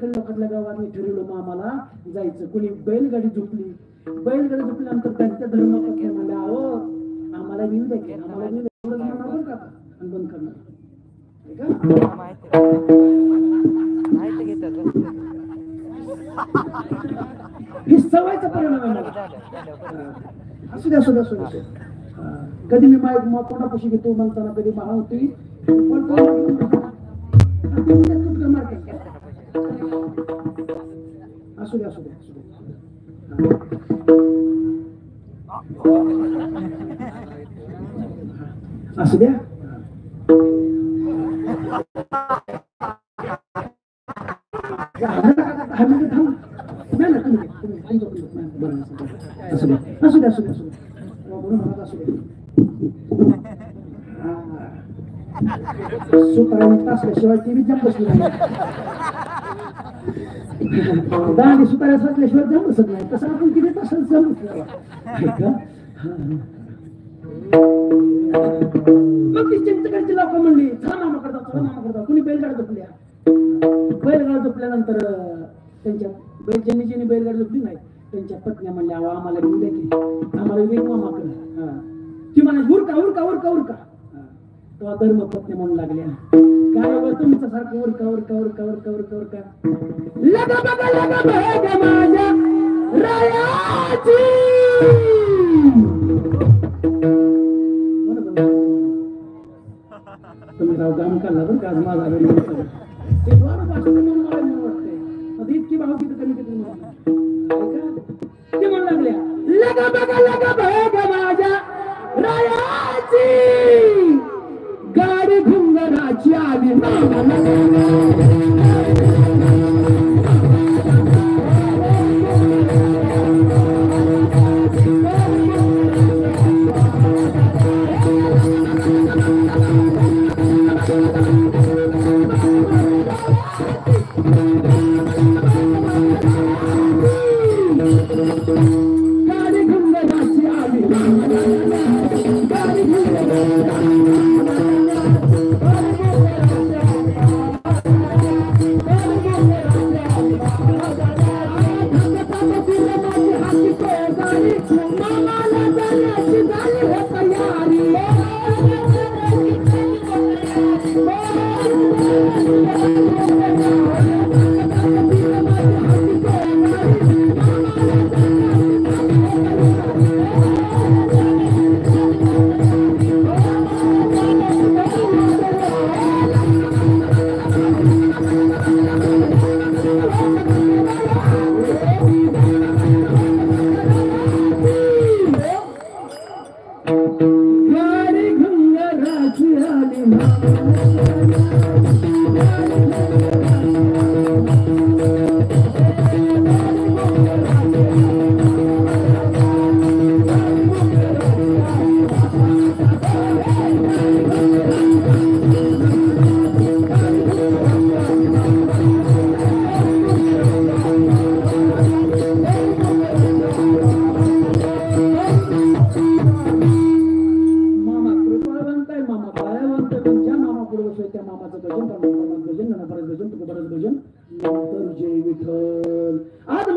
लोकांच्या गावात ठरवलं मामाला जायचं. कोणी बैलगाडी झोपल्यानंतर त्यांच्या धर्म पक्ष म्हणले अहो आम्हाला येऊ द्या की आम्हाला येऊ द्या आणि बंद करणार ही सवयचा परिणाम असू द्या. कधी मी कोणापाशी घेतो म्हणताना कधी होती असू द्या सुताराशिवाय ती बी जम बसली दांडी सुतारा असल्याशिवाय जम बसत नाही. तसं आपण किती तसंच जमत मग ती चिंतकांची लोक म्हणली मामा करता कुणी बैलगाड झोपल्यानंतर त्यांच्या ज्यांनी बैलगाड झोपली नाही त्यांच्या पत्न्या म्हणल्या आम्हाला घेऊ द्या की आम्हाला वेग मामा कर. ती म्हणाली उरका तेव्हा धर्मपत्नी म्हणू लागल्या काय तुमचं सारखं उरका लगा माझ्या रायाची तुम्ही राव काम काढला बरं का आज माझा ते वाटतंय इतकी भावकी तर कमी किती ते म्हणू लागल्या लगा माझ्या रायाची गाडी घुंगराची आली जय विठ्ठल. आज